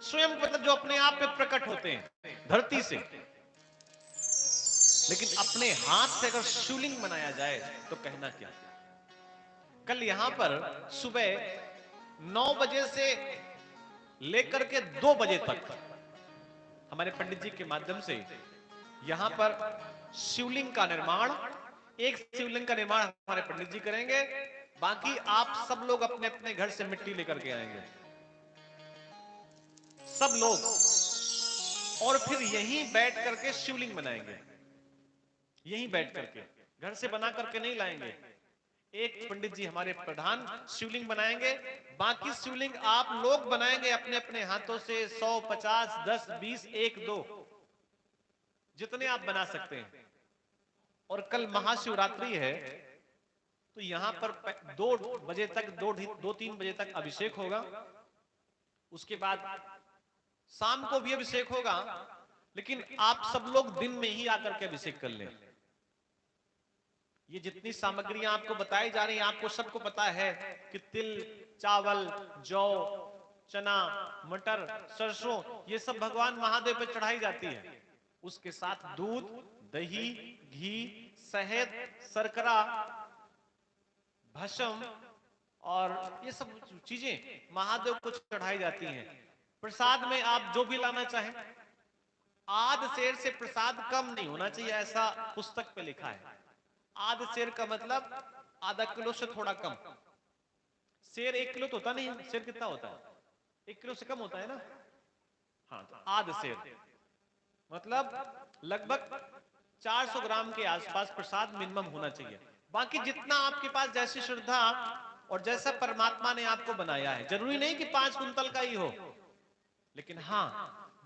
स्वयं मतलब जो अपने आप में प्रकट होते हैं धरती से। लेकिन अपने हाथ से अगर शिवलिंग बनाया जाए तो कहना क्या। कल यहां पर सुबह 9 बजे से लेकर के 2 बजे तक हमारे पंडित जी के माध्यम से यहां पर शिवलिंग का निर्माण, एक शिवलिंग का निर्माण हमारे पंडित जी करेंगे, बाकी आप सब लोग अपने अपने घर से मिट्टी लेकर के आएंगे, सब लोग, और फिर यहीं बैठ करके शिवलिंग बनाएंगे। यहीं बैठ करके, घर से बना करके नहीं लाएंगे। एक पंडित जी हमारे प्रधान शिवलिंग बनाएंगे, बाकी शिवलिंग आप लोग बनाएंगे अपने अपने हाथों से, 100, 50, 10, 20, 1, 2 जितने आप बना सकते हैं। और कल महाशिवरात्रि है, तो यहां पर 2 बजे तक, 2-3 बजे तक अभिषेक होगा। उसके बाद शाम को भी अभिषेक होगा, लेकिन आप सब लोग दिन में ही आकर के अभिषेक कर लें। ये जितनी सामग्रियां आपको बताई जा रही हैं, आपको सबको पता है कि तिल, चावल, जौ, चना, मटर, सरसों, ये सब भगवान महादेव पे चढ़ाई जाती है। उसके साथ दूध, दही, घी, शहद, शर्करा, भस्म और ये सब चीजें महादेव को चढ़ाई जाती हैं। प्रसाद में आप जो भी लाना चाहें। आध सेर से प्रसाद कम नहीं होना चाहिए, ऐसा पुस्तक पे लिखा है। आध सेर का मतलब आधा किलो से थोड़ा कम। सेर 1 किलो तो होता नहीं है, सेर कितना होता है? 1 किलो से कम होता है ना। हाँ, तो आध सेर मतलब लगभग 400 ग्राम के आसपास प्रसाद मिनिमम होना चाहिए। बाकी जितना आपके पास जैसी श्रद्धा और जैसा परमात्मा ने आपको बनाया है, जरूरी नहीं कि 5 कुंतल का ही हो, लेकिन हाँ,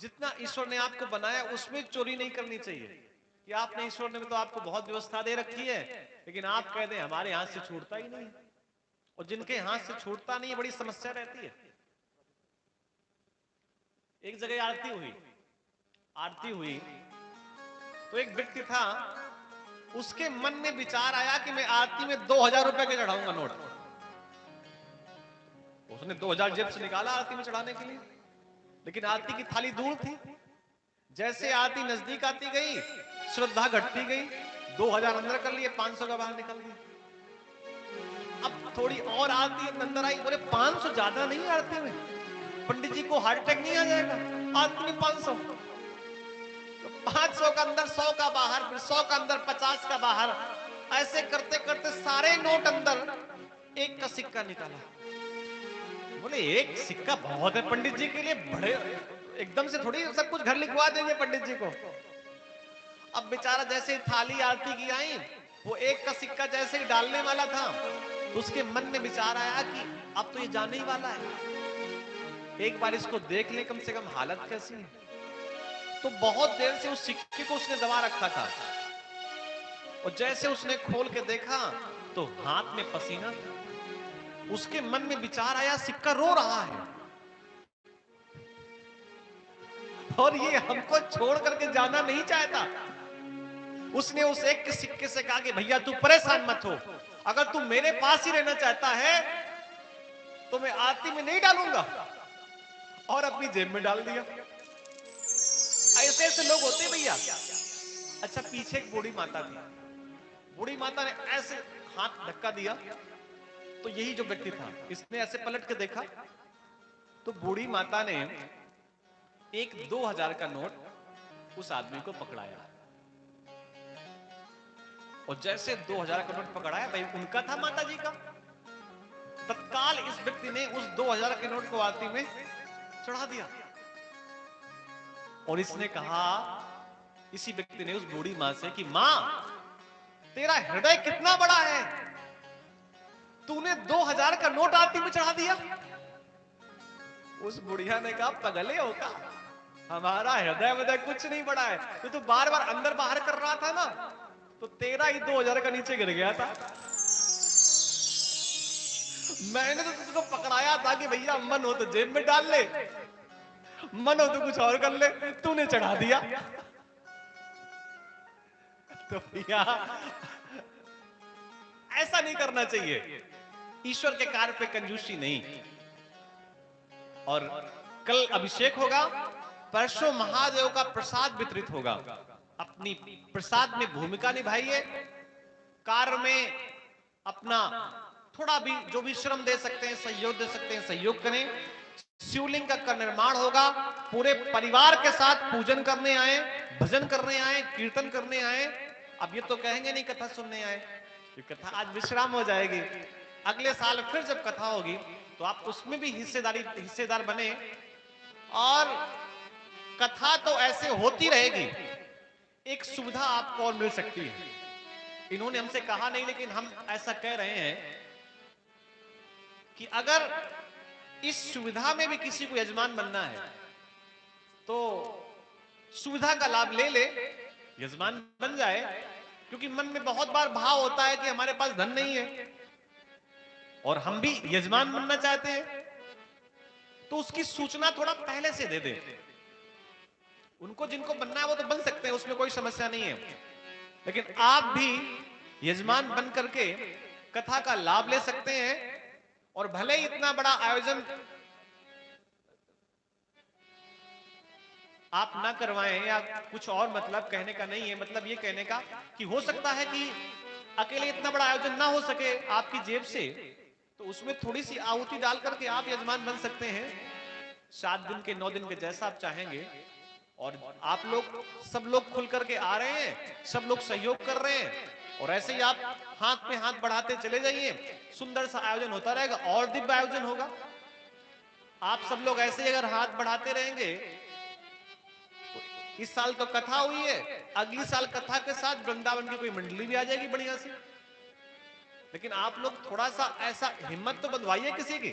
जितना ईश्वर ने आपको बनाया उसमें चोरी नहीं करनी चाहिए कि आपने, ईश्वर ने तो आपको बहुत व्यवस्था दे रखी है, लेकिन आप कह दें हमारे हाथ से छूटता ही नहीं। और जिनके हाथ से छूटता नहीं है, बड़ी समस्या रहती है। एक जगह आरती हुई तो एक व्यक्ति था, उसके मन में विचार आया कि मैं आरती में 2000 रुपए के चढ़ाऊंगा नोट। उसने 2000 जेब से निकाला आरती में चढ़ाने के लिए, लेकिन आरती की थाली दूर थी। जैसे आरती नजदीक आती गई, श्रद्धा घटती गई, 2000 अंदर कर लिए, 500 का बाहर निकल गया। अब थोड़ी और आरती अंदर आई, बोले 500 ज्यादा नहीं आरती में, पंडित जी को हार्ट अटैक नहीं आ जाएगा? आरती में 500, तो 500 का अंदर, 100 का बाहर, फिर 100 का अंदर, 50 का बाहर, ऐसे करते करते सारे नोट अंदर, एक का सिक्का निकाला। बोले एक सिक्का बहुत है पंडित जी के लिए, बड़े एकदम से थोड़ी सब कुछ घर लिखवा देंगे पंडित जी को। अब बेचारा जैसे थाली आरती की आई, वो एक का सिक्का जैसे ही डालने वाला था, तो उसके मन में विचार आया कि अब तो ये जाने ही वाला है, एक बार इसको देख ले कम से कम हालत कैसी है। तो बहुत देर से उस सिक्के को उसने दबा रखा था, और जैसे उसने खोल के देखा तो हाथ में पसीना था। उसके मन में विचार आया, सिक्का रो रहा है और ये हमको छोड़ करके जाना नहीं चाहता। उसने उस एक के सिक्के से कहा कि भैया तू परेशान मत हो, अगर तू मेरे पास ही रहना चाहता है तो मैं आरती में नहीं डालूंगा, और अपनी जेब में डाल दिया। ऐसे ऐसे लोग होते हैं भैया। अच्छा, पीछे एक बूढ़ी माता थी, बूढ़ी माता ने ऐसे हाथ धक्का दिया, तो यही जो व्यक्ति था, इसने ऐसे पलट के देखा, तो बूढ़ी माता ने एक 2000 का नोट उस आदमी को पकड़ाया, और जैसे 2000 का नोट पकड़ाया, भाई उनका था माता जी का, तत्काल इस व्यक्ति ने उस 2000 के नोट को आरती में चढ़ा दिया। और इसने कहा, इसी व्यक्ति ने उस बूढ़ी मां से कि मां, तेरा हृदय कितना बड़ा है, तूने 2000 का नोट आरती में चढ़ा दिया। उस बुढ़िया ने कहा, पगले हो का, हमारा हृदय वदय कुछ नहीं बड़ा है, तो बार बार अंदर बाहर कर रहा था ना, तो तेरा ही 2000 का नीचे गिर गया था। मैंने तो तुझको पकड़ाया था कि भैया मन हो तो जेब में डाल ले, मन हो तो कुछ और कर ले, तूने चढ़ा दिया। तो भैया ऐसा नहीं करना चाहिए, ईश्वर के कार्य पे कंजूसी नहीं। और कल अभिषेक होगा, परसों महादेव का प्रसाद वितरित होगा। अपनी प्रसाद में भूमिका निभाइए, कार्य में अपना थोड़ा भी जो भी श्रम दे सकते हैं, सहयोग दे सकते हैं, सहयोग करें। शिवलिंग का निर्माण होगा, पूरे परिवार के साथ पूजन करने आए, भजन करने आए, कीर्तन करने आए। अब ये तो कहेंगे नहीं कथा सुनने आए, ये कथा आज विश्राम हो जाएगी। अगले साल फिर जब कथा होगी तो आप उसमें भी हिस्सेदार बने। और कथा तो ऐसे होती रहेगी, एक सुविधा आपको और मिल सकती है। इन्होंने हमसे कहा नहीं, लेकिन हम ऐसा कह रहे हैं कि अगर इस सुविधा में भी किसी को यजमान बनना है तो सुविधा का लाभ ले ले, यजमान बन जाए। क्योंकि मन में बहुत बार भाव होता है कि हमारे पास धन नहीं है और हम भी यजमान बनना चाहते हैं, तो उसकी सूचना थोड़ा पहले से दे दे। उनको जिनको बनना है वो तो बन सकते हैं, उसमें कोई समस्या नहीं है, लेकिन आप भी यजमान बन करके कथा का लाभ ले सकते हैं। और भले ही इतना बड़ा आयोजन आप ना करवाएं, या कुछ और मतलब कहने का नहीं है, मतलब ये कहने का कि हो सकता है कि अकेले इतना बड़ा आयोजन ना हो सके आपकी जेब से, तो उसमें थोड़ी सी आहुति डाल करके आप यजमान बन सकते हैं। 7 दिन के 9 दिन के जैसा आप चाहेंगे। और आप लोग सब लोग खुल करके आ रहे हैं, सब लोग सहयोग कर रहे हैं, और ऐसे ही आप हाथ में हाथ बढ़ाते चले जाइए। सुंदर सा आयोजन होता रहेगा और दिव्य आयोजन होगा। आप सब लोग ऐसे ही अगर हाथ बढ़ाते रहेंगे तो इस साल तो कथा हुई है, अगली साल कथा के साथ वृंदावन की कोई मंडली भी आ जाएगी बढ़िया सी। लेकिन आप लोग थोड़ा सा ऐसा हिम्मत तो बंधवाइए किसी की।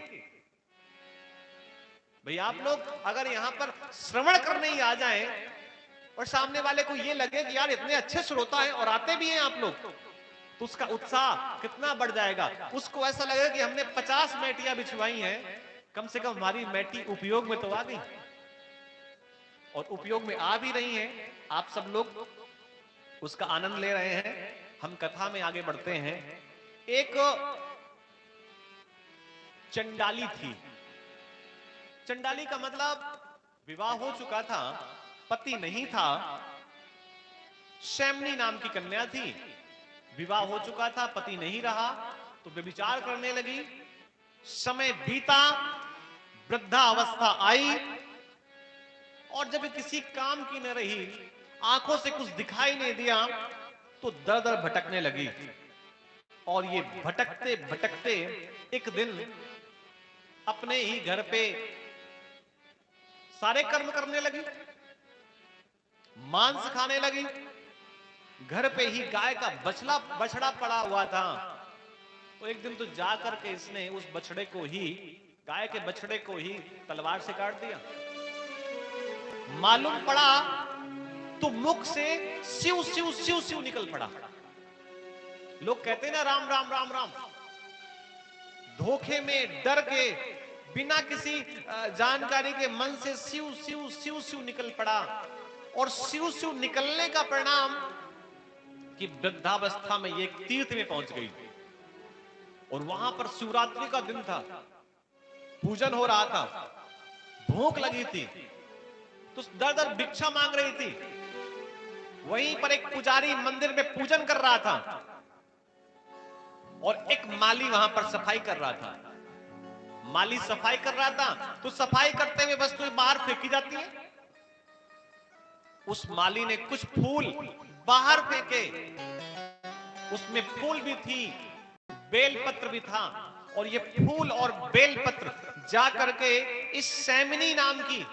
भाई आप लोग अगर यहां पर श्रवण करने ही आ जाएं और सामने वाले को ये लगे कि यार इतने अच्छे श्रोता हैं और आते भी हैं आप लोग, तो उसका उत्साह कितना बढ़ जाएगा। उसको ऐसा लगेगा कि हमने 50 मैटियां बिछवाई हैं, कम से कम हमारी मैटी उपयोग में तो आ गई, और उपयोग में आ भी रही हैं। आप सब लोग उसका आनंद ले रहे हैं। हम कथा में आगे बढ़ते हैं। एक चंडाली थी। चंडाली का मतलब विवाह हो चुका था, पति नहीं था, शैमनी नाम की कन्या थी। विवाह हो चुका था, पति नहीं रहा, तो व्यभिचार करने लगी। समय बीता, वृद्धावस्था आई, और जब किसी काम की न रही, आंखों से कुछ दिखाई नहीं दिया, तो दर दर भटकने लगी। और ये भटकते भटकते एक दिन अपने ही घर पे सारे कर्म करने लगी, मांस खाने लगी। घर पे ही गाय का बछड़ा पड़ा हुआ था, तो एक दिन तो जाकर के इसने उस बछड़े को ही, गाय के बछड़े को ही तलवार से काट दिया। मालूम पड़ा तो मुख से सिउ सिउ सिउ सिउ निकल पड़ा। लोग कहते हैं ना राम राम राम राम, धोखे में डर के बिना किसी जानकारी के मन से सिउ सिउ सिउ सिउ निकल पड़ा। और सिउ सिउ निकलने का परिणाम कि वृद्धावस्था में ये तीर्थ में पहुंच गई, और वहां पर शिवरात्रि का दिन था, पूजन हो रहा था, भूख लगी थी, तो दर दर भिक्षा मांग रही थी। वहीं पर एक पुजारी मंदिर में पूजन कर रहा था, और एक माली वहां पर सफाई कर रहा था। माली सफाई कर रहा था, तो सफाई करते हुए वस्तुएं बाहर फेंकी जाती हैं। उस माली ने कुछ फूल बाहर फेंके, उसमें फूल भी थी, बेलपत्र भी था, और ये फूल और बेलपत्र जाकर के इस सैमिनी नाम की,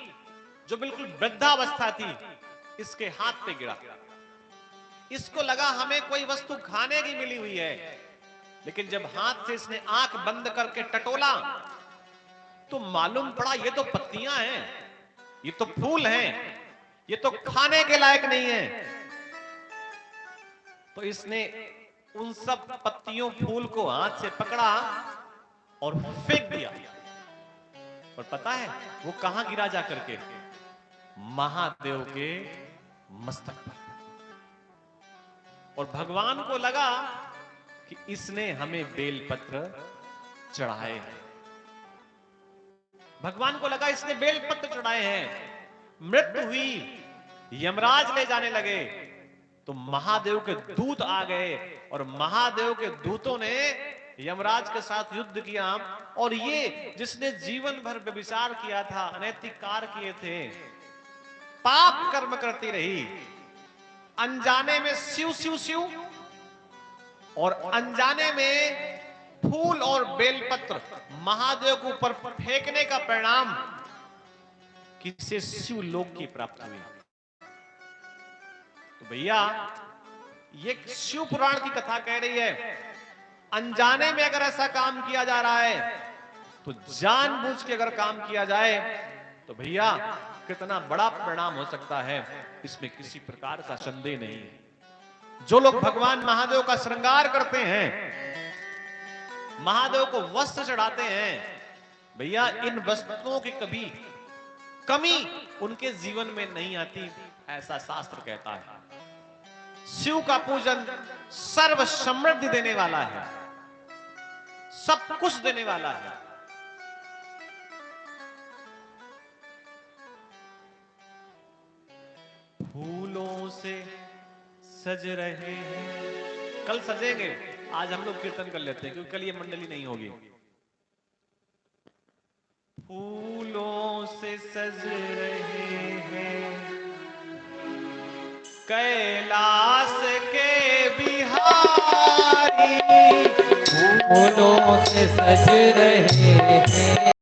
जो बिल्कुल वृद्धावस्था थी, इसके हाथ पे गिरा। इसको लगा हमें कोई वस्तु खाने की मिली हुई है, लेकिन जब हाथ से इसने आंख बंद करके टटोला, तो मालूम पड़ा ये तो पत्तियां हैं, ये तो फूल हैं, ये तो खाने के लायक नहीं है। तो इसने उन सब पत्तियों फूल को हाथ से पकड़ा और फेंक दिया। और पता है वो कहां गिरा जाकर के? महादेव के मस्तक पर। और भगवान को लगा कि इसने हमें बेलपत्र चढ़ाए हैं। भगवान को लगा इसने बेलपत्र चढ़ाए हैं, मृत्यु हुई, यमराज ले जाने लगे, तो महादेव के दूत आ गए और महादेव के दूतों ने यमराज के साथ युद्ध किया। और ये जिसने जीवन भर व्यभिचार किया था, अनैतिक कार्य किए थे, पाप कर्म करती रही, अनजाने में शिव शिव शिव और अनजाने में फूल और बेलपत्र महादेव के ऊपर फेंकने का परिणाम किसे शिवलोक की प्राप्ति हुई। तो भैया ये शिव पुराण की कथा कह रही है, अनजाने में अगर ऐसा काम किया जा रहा है तो जानबूझ के अगर काम किया जाए तो भैया कितना बड़ा परिणाम हो सकता है, इसमें किसी प्रकार का संदेह नहीं है। जो लोग भगवान महादेव का श्रृंगार करते हैं, महादेव को वस्त्र चढ़ाते हैं, भैया इन वस्त्रों की कभी कमी उनके जीवन में नहीं आती, ऐसा शास्त्र कहता है। शिव का पूजन सर्व समृद्धि देने वाला है, सब कुछ देने वाला है। फूलों से सज रहे हैं, कल सजेंगे, आज हम लोग कीर्तन कर लेते हैं क्योंकि कल ये मंडली नहीं होगी। फूलों से सज रहे हैं कैलाश के बिहारी, फूलों से सज रहे हैं